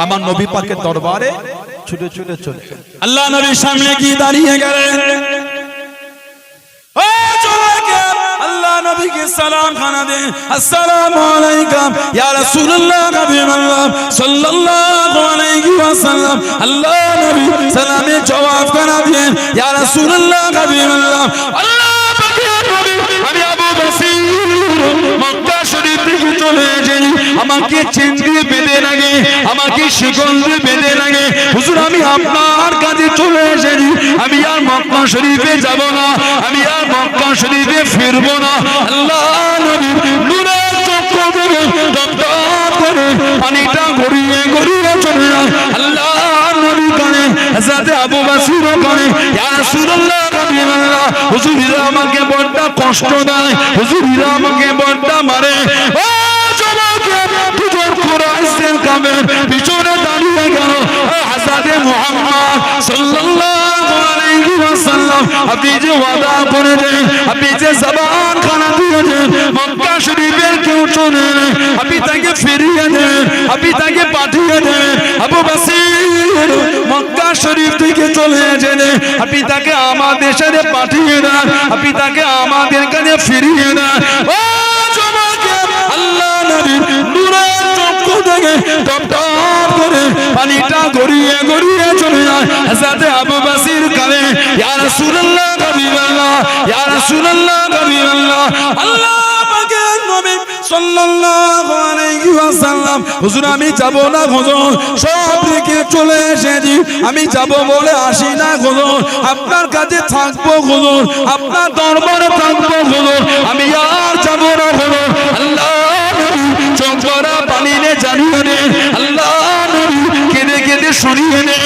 আমার নবী পাকের দরবারে ছুটে ছুটে চলে আল্লাহ নবীর সামনে গিয়ে দাঁড়িয়ে গেলেন। আল্লাহ নবীকে সালাম খানা দেন, আসসালামু আলাইকুম ইয়া রাসূলুল্লাহ হাবিবাল্লাহ সাল্লাল্লাহু আলাইহি ওয়াসাল্লাম। আল্লাহ নবী সালামের জবাব খানা দেন, ইয়া রাসূলুল্লাহ হাবিবাল্লাহ। আল্লাহ পাকের নবী আমি আবু বসির মক্কা শরীফ থেকে চলে এসেছি, আমাকে চেন দিয়ে বেঁধে লাগে, আমাকে শিকল দিয়ে বেঁধে লাগে। হুজুর আমি আপনার কাছে চলে এসেছি, আমি আর মক্কা শরীফে যাব না, আমি আর মক্কা শরীফে ফিরবো না। আল্লাহ নবী নূরের চক্ষু থেকে টপটপ করে পানিটা গড়িয়ে গড়িয়ে চলে যায়। আল্লাহ নবী কানে হযরত আবু বসির কানে, ইয়া রাসূলুল্লাহ হাবিবাল্লাহ, হুজুর এরা আমাকে বড় কষ্ট দেয়, হুজুর এরা আমাকে বড় মারে। ও জবাকে তুজোর কুরাইশের কামে পিছনে দাঁড়িয়ে গেল হযরত মুহাম্মদ সাল্লাল্লাহু আলাইহি ওয়াসাল্লাম। আপনি যে ওয়াদা করেছেন, আপনি যে জবান খানা দিয়েছেন মক্কা শরীফের কেউ চলে নেই, আপনি তাকে ফিরিয়ে দেন, আপনি তাকে পাঠিয়ে দেন। আবু বসির মক্কা শরীফ থেকে চলে এসেছেন, আপনি তাকে আমাদের সাথে পাঠিয়ে দেন, আপনি তাকে আমাদের কাছে ফিরিয়ে দেন। ও জবাকে আল্লাহ নবীর নূরের চক্ষু থেকে টপটপ করে পানিটা গড়িয়ে গড়িয়ে চলে যায় হযরত আবু বসির কানে, ইয়া রাসূলুল্লাহ হাবিবাল্লাহ, ইয়া রাসূলুল্লাহ হাবিবাল্লাহ। আল্লাহ পাকের নবী সাল্লাল্লাহু আলাইহি ওয়াসাল্লাম, হুজুর আমি যাব না হুজুর, সব রেখে চলে এসেছি, আমি যাব বলে আসি না হুজুর, আপনার কাছে থাকবো হুজুর, আপনার দরবারে থাকবো হুজুর, আমি আর যাব না হুজুর। আল্লাহ নবী চোখরা পানি নে জানিয়ে নে, আল্লাহ নবী কেঁদে কেঁদে শুনিয়ে নে।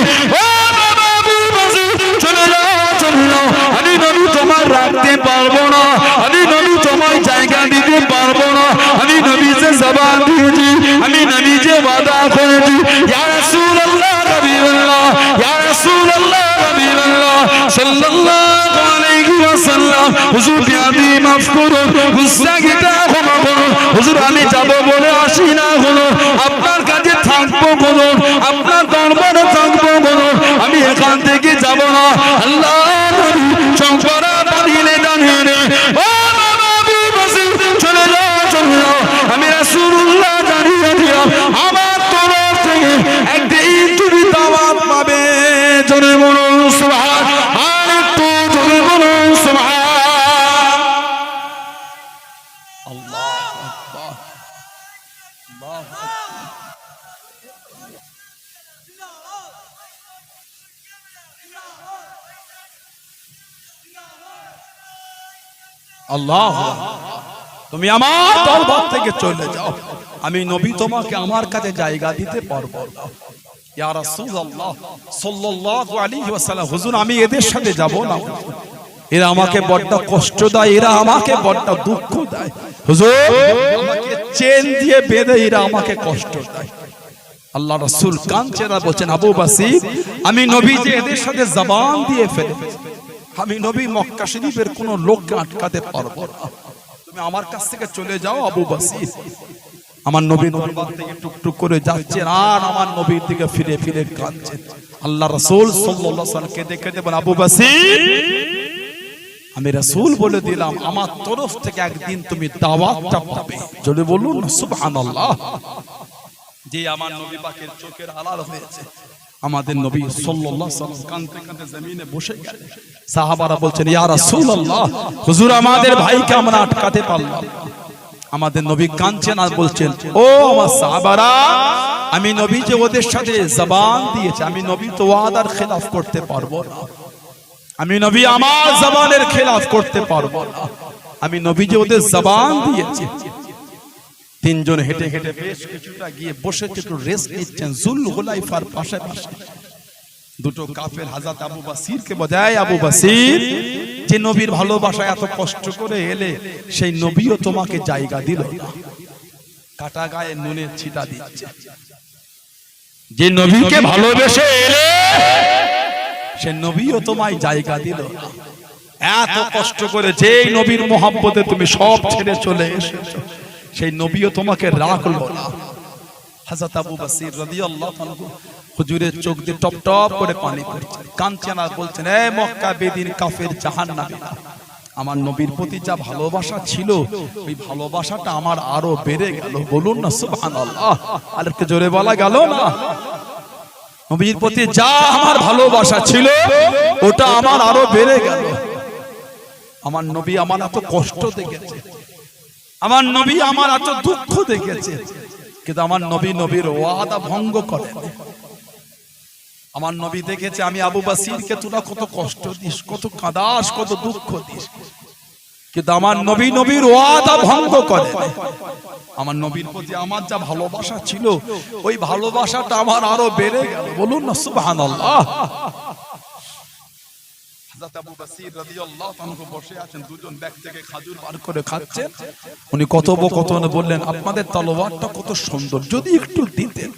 ও বাবা আবু বসির চলে যাও, চলে যাও, আমি নবী তোমার রাখতে পারবো না, আমি নবী তোমার জায়গা দিতে পারবো না, আমি নবী যে জবান দিয়েছি, আমি নবী যে ওয়াদা করেছি। ইয়া রাসূলুল্লাহ হাবিবাল্লাহ, ইয়া রাসূলুল্লাহ হাবিবাল্লাহ সাল্লাল্লাহু আলাইহি ওয়াসাল্লাম। হুজুর বিয়াদি মাফ করুন, গুনাহটা ক্ষমা করুন, হুজুর আমি যাব বলে আসি না হুজুর, আপনার কাছে থাকবো হুজুর, আপনার দরবারে থাকবো হুজুর, আমি এখান থেকে যাব না। আল্লাহ নবী চোখরা পানিতে দাঁড়িয়ে নে, ও বাবা আবু বসির চলে যাও, চলে যাও, আমি রাসূলুল্লাহ জানিয়ে দিলাম আমার তরফ থেকে একদিন তুমি দাওয়াত পাবে। জোরে বলুন সুবহান, আর একটু জোরে বলুন সুবহান। আল্লাহু আকবার, আল্লাহু আল্লাহ। তুমি আমার দরবার থেকে চলে যাও, আমি নবী তোমাকে আমার কাছে জায়গা দিতে পারবো না। ইয়া রাসূলুল্লাহ সাল্লাল্লাহু আলাইহি ওয়াসাল্লাম, হুজুর আমি এদের সাথে যাব না, এরা আমাকে বড় কষ্ট দেয়, এরা আমাকে বড় দুঃখ দেয়, হুজুর আমাকে চেন দিয়ে বেঁধে এরা আমাকে কষ্ট দেয়। আল্লাহ রাসূল কাঁদছেন আর বলছেন, আবু বসির আমি নবী যে এদের সাথে জবান দিয়ে ফেলেছি, আমি নবী মক্কা শরীফের কোন লোককে আটকাতে পারবো না, তুমি আমার কাছ থেকে চলে যাও আবু বসির। আমার নবী দরবার থেকে টুকটুক করে যাচ্ছেন আর আমার নবীর দিকে ফিরে ফিরে কাঁদছেন। আল্লাহ রাসূল সাল্লাল্লাহু আলাইহি ওয়াসাল্লাম কেঁদে কেঁদে বলেন, আবু বসির আমি রাসূল বলে দিলাম আমার তরফ থেকে একদিন তুমি দাওয়াতটা পাবে। জোরে বলুন সুবহানাল্লাহ। যে আমার নবী পাকের চোখের আড়াল হয়েছে, আমাদের নবী সাল্লাল্লাহু আলাইহি ওয়াসাল্লাম কাঁদতে কাঁদতে জমিনে বসে গেলেন। সাহাবারা বলছেন, ইয়া রাসূলুল্লাহ হুজুর আমাদের ভাইকে আমরা আটকাতে পারলাম। আমাদের নবী কাঁদছেন আর বলছেন, ও আমার সাহাবারা আমি নবী যে ওদের সাথে জবান দিয়েছে, আমি নবী তো ওয়াদার খেলাফ করতে পারবো না, আমি নবী আমার জবানের খেলাফ করতে পারবো না, আমি নবী যে ওদের জবান দিয়েছে। তিনজন হেঁটে হেঁটে বেশ কিছুটা গিয়ে বসে একটু রেস্ট নিচ্ছেন জুল হুলাইফার পাশে পাশে। দুটো কাফের হযরত আবু বসিরকে বোঝায়, আবু বসির যে নবীর ভালোবাসা এত কষ্ট করে এলে সেই নবীও তোমাকে জায়গা দিল না, কাটা গায়ে নুনের ছিটা দিচ্ছে। যে নবীকে ভালোবেসে এলে সে নবীও তোমায় জায়গা দিল না। এত কষ্ট করে যে নবীর মহব্বতে তুমি সব ছেড়ে চলে এসেছো, সেই নবীও তোমাকে রাখলো না। হযরত আবু বসির রাদিয়াল্লাহু আনহু হুজুরের চোখ দিয়ে টপ টপ করে পানি পড়ছে, কাঁদছেন আর বলছেন, এ মক্কা বেদিন কাফের জাহান্নামীরা, আমার নবীর প্রতি যা ভালোবাসা ছিল ওই ভালোবাসাটা আমার আরো বেড়ে গেল। বলুন না সুবহানাল্লাহ। আর একটু জোরে বলা গেল না? নবীর প্রতি যা আমার ভালোবাসা ছিল ওটা আমার আরো বেড়ে গেল। আমার নবী আমার এত কষ্ট দেখেছে, আমার নবী আমার এত দুঃখ দেখেছে, কিন্তু আমার নবী নবীর ওয়াদা ভঙ্গ করেন। আমার নবী দেখেছে আমি আবু বসিরকে তোরা কত কষ্ট দিস, কত কাঁদাস, কত দুঃখ দিস, কিন্তু আমার নবী নবীর ওয়াদা ভঙ্গ করে। আমার নবীর প্রতি আমার যা ভালোবাসা ছিল ওই ভালোবাসাটা আমার আরো বেড়ে গেল। বলুন না সুবহানাল্লাহ। হযরত আবু বসির রাদিয়াল্লাহু আনহু বসে আছেন, দুজন ব্যাগ থেকে খেজুর বার করে খাচ্ছেন। উনি কথোপকথনে বললেন, আপনাদের তলোয়ারটা কত সুন্দর, যদি একটু দিতেন।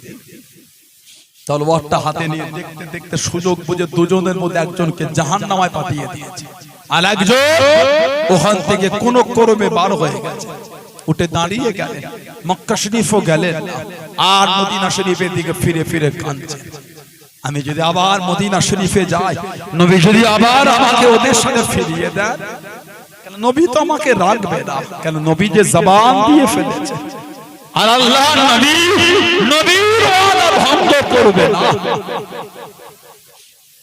তলোয়ারটা হাতে নিয়ে দেখতে দেখতে সুযোগ বুঝে দুজনের মধ্যে একজনকে জাহান্নামায় পাঠিয়ে দিয়েছে, আর একজন ওখান থেকে কোন ক্রমে বার হয়ে গেছে, উঠে দাঁড়িয়ে গেলেন। মক্কা শরীফও গেলেন আর মদিনা শরীফের দিকে ফিরে ফিরে কাঁদছেন, আমি যদি আবার মদিনা শরীফে যাই, নবী যদি আবার আমাকে ওদের সাথে ফিরিয়ে দেন, কেন নবী তো আমাকে রাখবে না, কেন নবী যে জবান দিয়ে ফেলেছে, আর আল্লাহ নবী নবীর ওয়াদা ভঙ্গ করবে না।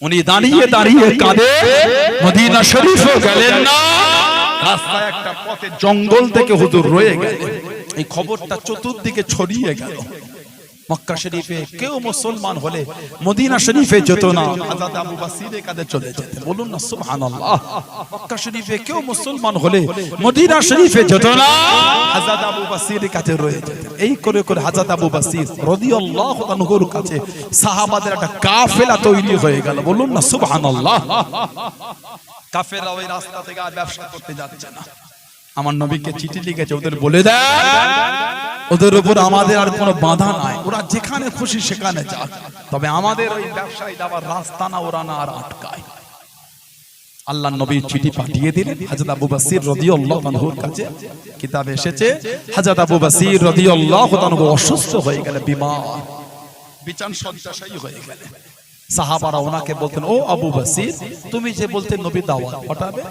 উনি দাঁড়িয়ে দাঁড়িয়ে কাঁদে, মদিনা শরীফও গেলেন না। রাস্তায় একটা পথে জঙ্গল থেকে হুজুর রয়ে গেলেন, এই খবরটা চতুর্দিকে ছড়িয়ে গেল। মক্কা শরীফে কেউ মুসলমান হলে মদিনা শরীফে যেত না, হযরত আবু বসিরের কাছে চলে যেত। বলুন না সুবহানাল্লাহ। মক্কা শরীফে কেউ মুসলমান হলে মদিনা শরীফে যেত না, হযরত আবু বসিরের কাছে রয়ে যেত। এই করে করে হযরত আবু বসির রাদিয়াল্লাহু আনহুর কাছে সাহাবাদের একটা কাফেলা তৈরি হয়ে গেল। বলুন না সুবহানাল্লাহ। কাফেররা ওই রাস্তা থেকে আর ব্যবসা করতে যাচ্ছে না। আমার নবীকে চিঠি লিখেছে, ওদের বলে দেন ওদের উপর আমাদের আর কোনো বাধা নাই, ওরা যেখানে খুশি সেখানে যাক, তবে আমাদের ওই ব্যবসায়ী যাওয়ার রাস্তা না ওরা না আর আটকায়। আল্লাহ নবী চিঠি পাঠিয়ে দিলেন হযরত আবু বসির রাদিয়াল্লাহু আনহুর কাছে। কিতাবে এসেছে হযরত আবু বসির রাদিয়াল্লাহু আনহু অসুস্থ হয়ে গেলেন, বিমার, বিছানা শয্যাশায়ী হয়ে গেলেন। সাহাবারা ওনাকে বলতেন, ও আবু বসির, তুমি যে বলতে নবী দাওয়াত পাঠাবে,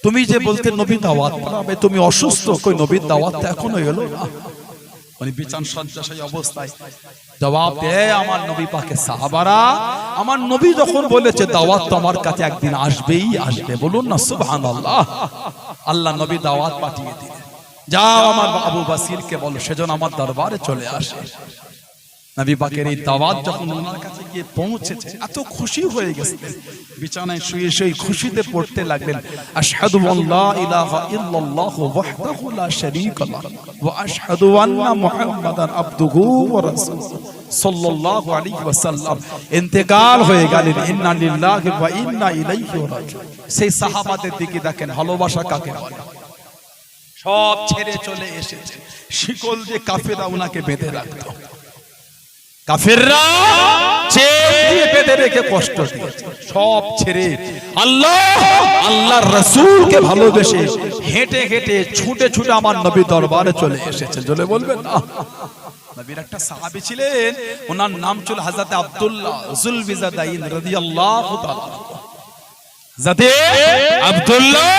তুমি যে বলতে নবী দাওয়াত পাঠাবে, তুমি অসুস্থ, কই নবীর দাওয়াত এখনো এলো না। উনি বিছানা শয্যাশায়ী অবস্থায় জবাব দেয়, আমার নবী পাকে সাহাবারা, আমার নবী যখন বলেছে দাওয়াত তো আমার কাছে একদিন আসবেই আসবে। বলুন না সুবহানাল্লাহ। আল্লাহ নবী দাওয়াত পাঠিয়ে দিলেন, যাও আমার আবু বসিরকে বলো সেজন্য আমার দরবারে চলে আসে। নবী পাকের এই দাওয়াত যখন ওনার কাছে গিয়ে পৌঁছেছে, এত খুশি হয়ে গেছিলেন, বিছানায় শুয়ে শুয়ে খুশিতে পড়তে লাগলেন, আশহাদু আল্লা ইলাহা ইল্লাল্লাহু ওয়াহদাহু লা শারীকা লাহু ওয়া আশহাদু আন্না মুহাম্মাদান আবদুহু ওয়া রাসূলুহু সাল্লাল্লাহু আলাইহি ওয়াসাল্লাম ইন্তেকাল হয়ে গেলেন। ইন্না লিল্লাহি ওয়া ইন্না ইলাইহি রাজিউন। সেই সাহাবাদের দিকে দেখেন ভালোবাসা কাকে বলে। সব ছেড়ে চলে এসেছে, শিকল দিয়ে কাফেররা ওনাকে বেঁধে রাখতো, কাফেররা চেন দিয়ে বেঁধে রেখে কষ্ট দিয়েছে। সব ছেড়ে আল্লাহর রাসূলকে ভালোবেসে হেঁটে হেঁটে ছুটে ছুটে আমার নবী দরবারে চলে এসেছে। চলে বলবেন না, নবীর একটা সাহাবী ছিলেন, ওনার নাম ছিল হযরত আব্দুল্লাহ যুলবিজাদাইন রাদিয়াল্লাহু তাআলা। হযরত আব্দুল্লাহ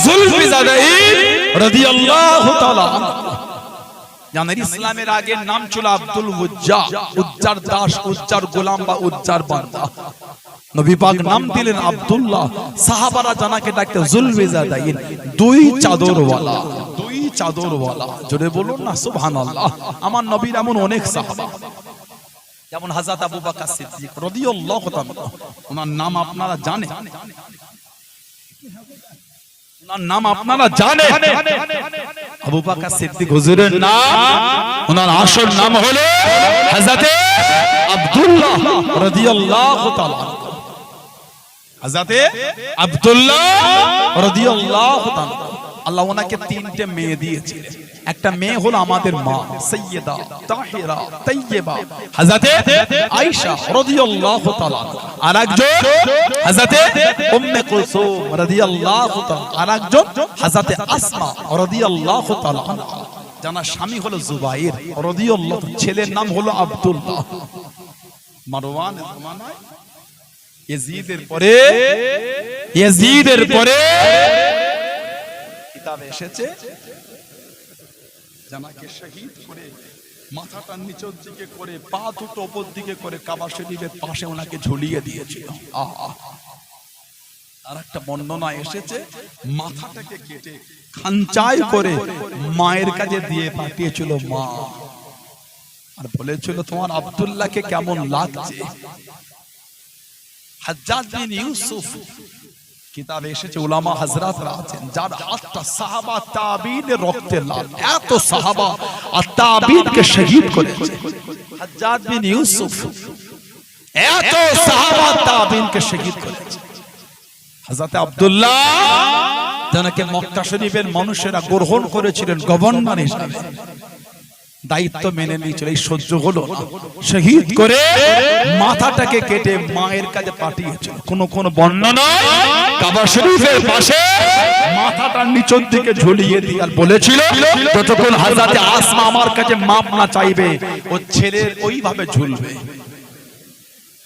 যুলবিজাদাইন রাদিয়াল্লাহু তাআলা জানেন, ইসলামের আগে নাম ছিল আব্দুল উজ্জা, উজ্জার দাস, উজ্জার গোলাম বা উজ্জার বান্দা। নবী পাক নাম দিলেন আব্দুল্লাহ। সাহাবারা জানাকে ডাকতে যুলবিজাদাইন, দুই চাদরওয়ালা, দুই চাদরওয়ালা। জোরে বলুন না সুবহানাল্লাহ। আমার নবীর এমন অনেক সাহাবা, যেমন হযরত আবু বকর সিদ্দিক রাদিয়াল্লাহু তাআলা, ওনার নাম আপনারা জানেন, ওনার নাম আপনারা জানেন। আবু বকর সিদ্দিক হুজুরের নাম, ওনার আসল নাম হলো হযরত আব্দুল্লাহ রাদিয়াল্লাহু তাআলা। হযরত আব্দুল্লাহ রাদিয়াল্লাহু তাআলা, আল্লাহ ওনাকে তিনটে মেয়ে দিয়েছিলেন। একটা মেয়ে হলো আমাদের মা সাইয়্যিদা তাহিরা তাইয়্যিবা হযরত আয়েশা রাদিয়াল্লাহু তাআলা, আর একজন হযরত উম্মে কুলসুম রাদিয়াল্লাহু তাআলা, আর একজন হযরত আসমা রাদিয়াল্লাহু তাআলা। জানা স্বামী হলো জুবাইর রাদিয়াল্লাহু, ছেলের নাম হলো আব্দুল্লাহ। মারওয়ান জামানায় ইয়াজিদের পরে কিতাবে এসেছে জানাকে শহীদ করে মাথাটা নিচের দিকে করে পা দুটো উপর দিকে করে কাবা শরীফের পাশে ওনাকে ঝুলিয়ে দিয়েছিল। আর একটা বর্ণনা এসেছে মাথাটাকে কেটে খাঞ্চাই করে মায়ের কাছে দিয়ে পাঠিয়েছিল মা, আর বলেছিল তোমার আব্দুল্লাহকে কেমন লাগছে। হাজ্জাজ বিন ইউসুফ কিতাবে এসেছে, উলামা হযরতরা আছেন যার হাতটা সাহাবা তাবিনের রক্তে লাল, এত সাহাবা আর তাবিনকে শহীদ করেছে হাজ্জাজ বিন ইউসুফ, এত সাহাবা তাবিনকে শহীদ করেছে। হযরত আব্দুল্লাহ যাকে মক্কা শরীফের মানুষেরা গ্রহণ করেছিলেন গভর্নর হিসেবে, দায়িত্ব মেনে নিয়েছিল, এই সহ্য হলো না, শহীদ করে মাথাটাকে কেটে মায়ের কাছে পাঠিয়েছিল। কোন বর্ণনায় কাবা শরীফের পাশে মাথাটা নিচের দিকে ঝুলিয়ে দিয়ে আর বলেছিল যতক্ষণ হযরত আসমা আমার কাছে মাপ না চাইবে ও ছেলের ওইভাবে ঝুলবে।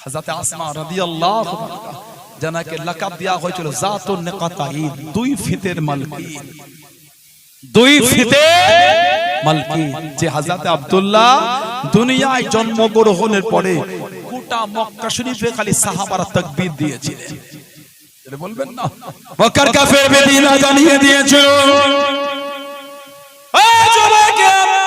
হযরত আসমা রাদিয়াল্লাহু আনহা যাকে লাকাব দেওয়া হয়েছিল জাতুন নিকাতাইন, দুই ফিতের মালকিন, দুই ফিতে মালকিন, যে হযরত আব্দুল্লাহ দুনিয়ায় জন্মগ্রহণের পরে গোটা মক্কা শরীফে খালি সাহাবারা তাকবীর দিয়েছিলেন। এটা বলবেন না বকর কাফের বেদিনা জানিয়ে দিয়েছিল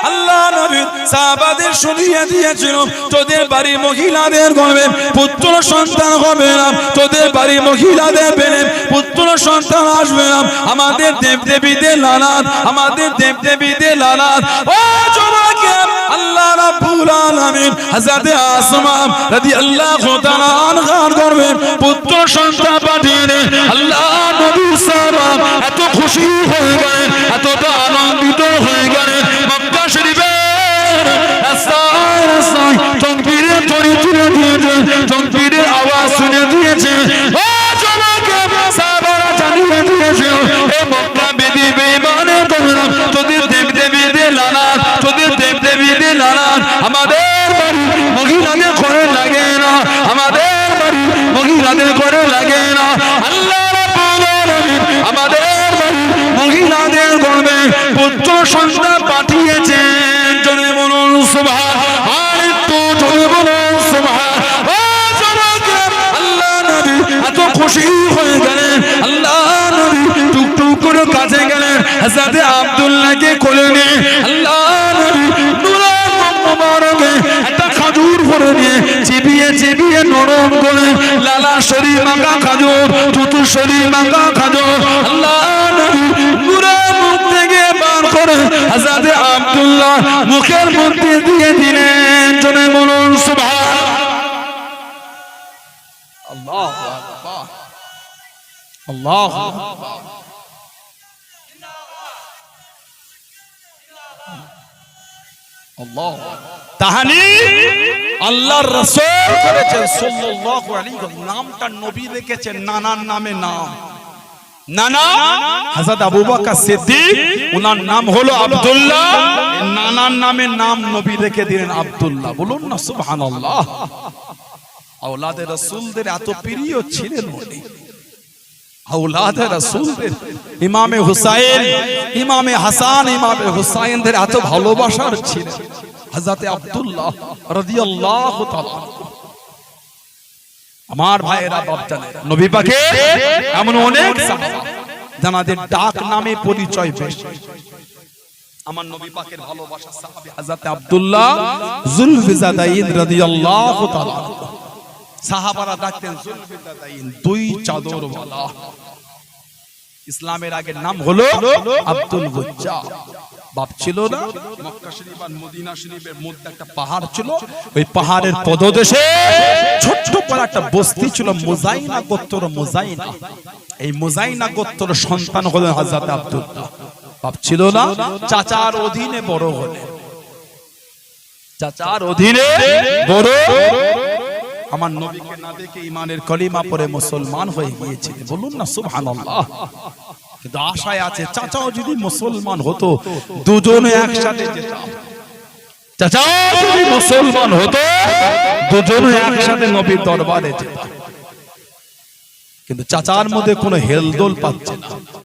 আল্লাহ নবী সাহাবাদের শুনিয়ে দিয়েছিল তোদের বাড়ি মহিলাদের গর্ভে পুত্র সন্তান হবে না, তোদের বাড়ি মহিলাদের পেলে পুত্র সন্তান আসবে না, আমাদের দেবদেবীদের লালাত, আমাদের দেবদেবীদের লালাত। ও যুবকেরা, আল্লাহ রাব্বুল আলামিন হযরত আসমা রাদিয়াল্লাহু তাআলা আনহার গর্ভে পুত্র সন্তান পাঠিয়ে আল্লাহ নবী সাল্লাল্লাহু আলাইহি ওয়াসাল্লাম এত খুশি হয়ে গেলেন, এতটা আনন্দিত হয়ে গেলেন, মক্কা শরীফের রাস্তায় রাস্তায় তাকবীরের ধ্বনি তুলে দিয়েছে, তাকবীরের আওয়াজ শুনে দিয়েছে। ও যুবকেরা, সাহাবারা জানিয়ে দিয়েছে এ মক্কা বেদি বেঈমানের তোমরা তোদের দেবদেবীদের লালাত, তোদের দেবদেবীদের লালাত আমাদের বাড়ি মহিলাদের ঘরে লাগে না, আমাদের বাড়ি মহিলাদের ঘরে লাগে না। আল্লাহ রাব্বুল আলামিন আমাদের বাড়ি মহিলাদের গর্ভে পুত্র সন্তান পাঠিয়েছেন। জনে বলুন সুবহান, আর একটু জনে বলুন সুবহান। ও যুবকেরা, আল্লাহ নবী এত খুশি হয়ে গেলেন, আল্লাহ নবী টুকটুক করে কাছে গেলেন, হযরত আব্দুল্লাহকে কোলে নিয়ে আল্লাহ নবী নূরের মুবারকে একটা খাজুর ভরে নিয়ে চিবিয়ে চিবিয়ে নরম করে লালা শরীর মাখা খাজুর, তুতু শরীর মাখা খাজুর আল্লাহ নবী নূরের মুখ থেকে বার করে হযরত আব্দুল্লাহ মুখের মধ্যে দিয়ে দিলেন। জনে বলুন সুবহান। আল্লাহু আকবার, আল্লাহু আকবার। আল্লাহ তাহানি আল্লাহর রাসূল করেছেন সাল্লাল্লাহু আলাইহি ওয়াসাল্লাম, নামটা নবী রেখেছেন নানার নামে নাম। নানা হযরত আবু বকর সিদ্দিক, ওনার নাম হলো আব্দুল্লাহ, নানার নামে নাম নবী রেখে দিলেন আব্দুল্লাহ। বলুন না সুবহানাল্লাহ। আওলাদে রাসূলদের এত প্রিয় ছিলেন উনি, আওলাদে রাসূলদের ইমামে হুসাইন, ইমামে হাসান, ইমামে হুসাইনদের এত ভালোবাসার ছিলেন হযরত আব্দুল্লাহ রাদিয়াল্লাহু তাআলা। আমার ভাইয়েরা বাপজানেরা, নবী পাকের এমন অনেক সাহাবা যাদের ডাক নামে পরিচয় বেশি। আমার নবী পাকের ভালোবাসার সাহাবী হযরত আব্দুল্লাহ যুলফিজাদাইন রাদিয়াল্লাহু তাআলা। সাহাবারা ডাকতেন যুলফিজাদাইন, দুই চাদরওয়ালা। ইসলামের আগের নাম হলো আব্দুল গুজ্জা। বাপ ছিল না, মক্কা শরীফ আর মদিনা শরীফের মধ্যে একটা পাহাড় ছিল, ওই পাহাড়ের পদদেশে ছোট্ট করে একটা বস্তি ছিল মুজাইনা গোত্র। মুজাইনা, এই মুজাইনা গোত্র সন্তান হলেন হযরত আব্দুল্লাহ। বাপ ছিল না, চাচার অধীনে বড় হলেন, চাচার অধীনে বড়। আমার নবীকে না দেখে ইমানের কলিমা পড়ে মুসলমান হয়ে গিয়েছিলেন। বলুন না সুবহানাল্লাহ। কিন্তু আশায় আছে চাচাও যদি মুসলমান হতো দুজনে একসাথে যেতাম। চাচা যদি মুসলমান হতো দুজনে একসাথে নবীর দরবারে যেতাম। কিন্তু চাচার মধ্যে কোনো হেলদোল পাচ্ছে না।